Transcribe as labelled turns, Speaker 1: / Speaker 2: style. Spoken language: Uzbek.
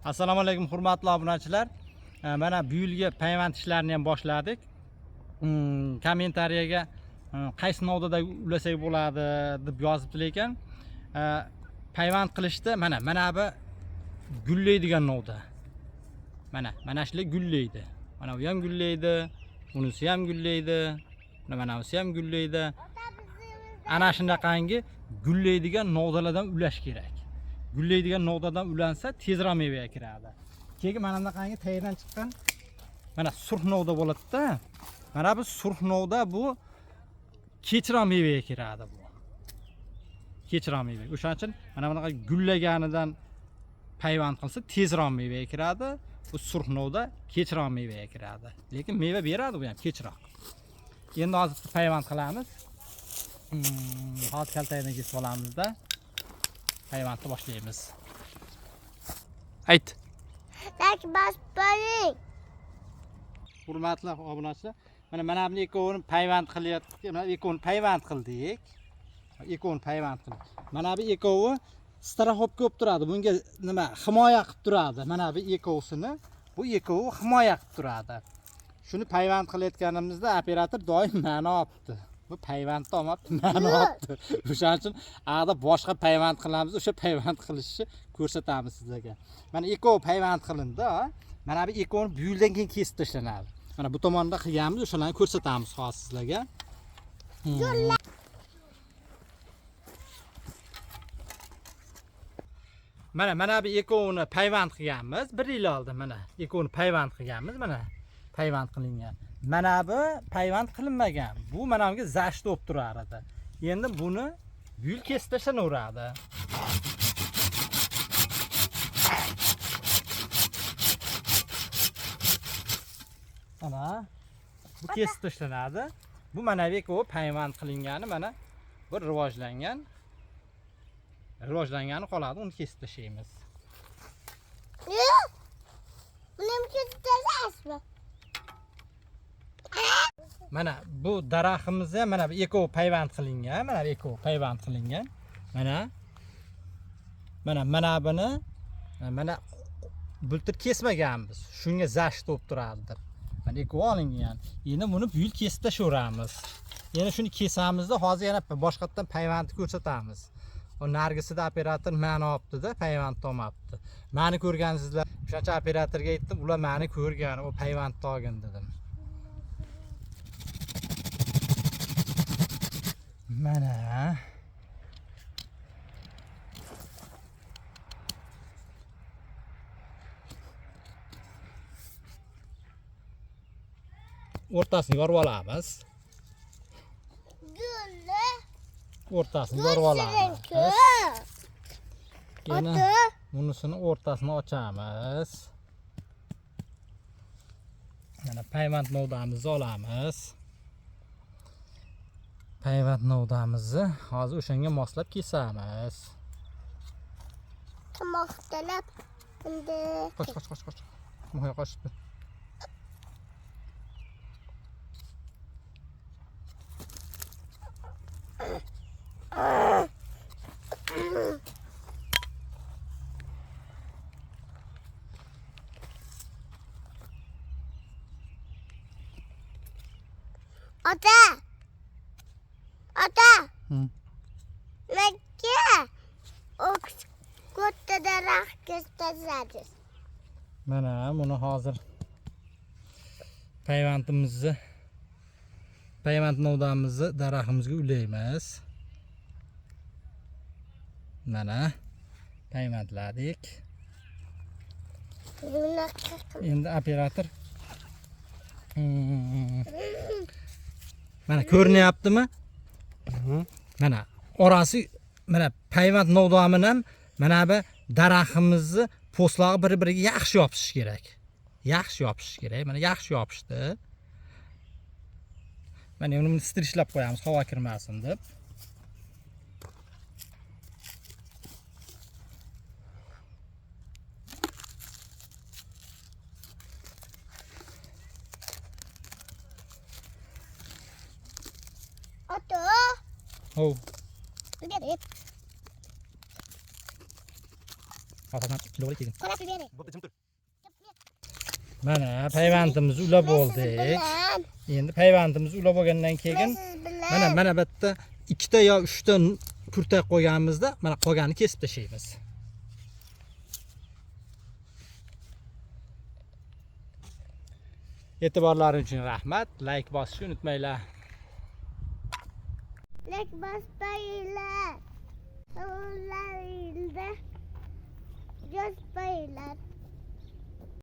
Speaker 1: Assalomu alaykum hurmatli obunachilar. Mana bu yilgi payvand ishlarini ham boshladik. Kommentariyaga qaysi novdada ulasak bo'ladi deb yozibdilar ekan. Payvand qilishda mana bu gullaydigan novda. Mana shular gullaydi. Mana bu ham gullaydi, bunisi ham gullaydi, mana bunisi ham gullaydi. Ana shunaqangi gullaydigan novdalardan ulash kerak. Gullaydigan novdadan ulansa tezroq mevaga kiradi. Keyin mana bunaqangi tayyordan chiqqan mana surx novda bo'ladi-da. Mana bu surx novda bu kechroq mevaga kiradi bu. Kechroq meva. O'shaning uchun mana bunaqa gullaganidan payvand qilsa tezroq mevaga kiradi. Bu surx novda kechroq mevaga kiradi. Lekin meva beradi bu ham kechroq. Endi hozir payvand qilamiz. Hozir kaltaydan kesib olamizda. Payvandni boshlaymiz. Ayt.
Speaker 2: Like bas boring.
Speaker 1: Hurmatli obunachilar, mana bu ikkovini payvand qilyaptik. Mana ikkovini payvand qildik. Ikkovini payvand qildik. Mana bu ikkovi strahobka bo'lib turadi. Bunga nima himoya qilib turadi. Mana bu ikkovsini bu ikkovi himoya qilib turadi. Shuni payvand qilayotganimizda operator doim ma'no olibdi. Bu payvandni olmabdi, ma'no olibdi. O'shaning uchun aqda boshqa payvand qilamiz, o'sha payvand qilishni ko'rsatamiz sizlarga. Mana ikkovi payvand qilindi. Mana bu ikkovini bu yildan keyin kesib tashlanadi. Mana bu tomonda qilganmiz, o'shalarni ko'rsatamiz hozir sizlarga. Mana bu ikkovini payvand qilganmiz. 1 yil oldin mana ikkovini payvand qilganmiz, mana payvand qilingan. Mana bu payvand qilinmagan. Bu mana bunga zasht bo'lib turardi. Endi buni bu yil kesib tashlanaveradi. Mana bu kesib tashlanadi. Bu mana bu ikkovi payvand qilingani mana bir rivojlangani qoladi, uni kesib tashlaymiz.
Speaker 2: Buni kesib tashlayapsizmi?
Speaker 1: Mana bu daraxtimiz ham mana bu ikkovi payvand qilingan, mana bu ikkovi payvand qilingan. Mana buni mana bultir kesmaganmiz. Shunga zasht bo'lib turadi deb. Mana ikkovi olingan. Endi buni bu yil kesib tashlaveramiz. Yana shuni kesamizda hozir yana boshqatdan payvandni ko'rsatamiz. O nargisida operator ma'no olibdi-da, payvand olmabdi. Meni ko'rgansizlar. O'shancha operatorga aytdim, ular meni ko'rgan, o payvandni olgin dedim. Mana o'rtasini yorib olamiz. O'rtasini yorib olamiz. Yana bunisini o'rtasini ochamiz. Mana payvand novdamizni olamiz. Payvand novdamizni hozir o'shanga moslab kesamiz.
Speaker 2: Tomoqtalab endi.
Speaker 1: Qoch. Mo'ya qochdi.
Speaker 2: Ota. Nega o katta daraxt kesib
Speaker 1: Mana buni hozir payvand novdamizni daraxtimizga ulaymiz. Mana payvandladik. Endi operator mana ko'rinyaptimi? Mana orasi mana payvand novdami ham mana bu daraxtimizni po'stlog'i bir-biriga yaxshi yopishish kerak. Mana yaxshi yopishdi. Mana uni stirichlab qo'yamiz, havo kirmasin deb.
Speaker 2: Ota.
Speaker 1: Ho.
Speaker 2: Lihat.
Speaker 1: Hozirdan ilovaga kelgan.
Speaker 2: Qarab bering.
Speaker 3: Bo'pti, jim tur.
Speaker 1: Mana payvandimiz ulab oldik. Endi payvandimiz ulab bo'lgandan keyin mana bu yerda 2 ta yo 3 ta kurtak qo'yganimizda mana qolganini kesib tashlaymiz. E'tiborlaringiz uchun rahmat. Like bosishni unutmanglar.
Speaker 2: Lek basbaylar. Savunlaringda. Göz baylar.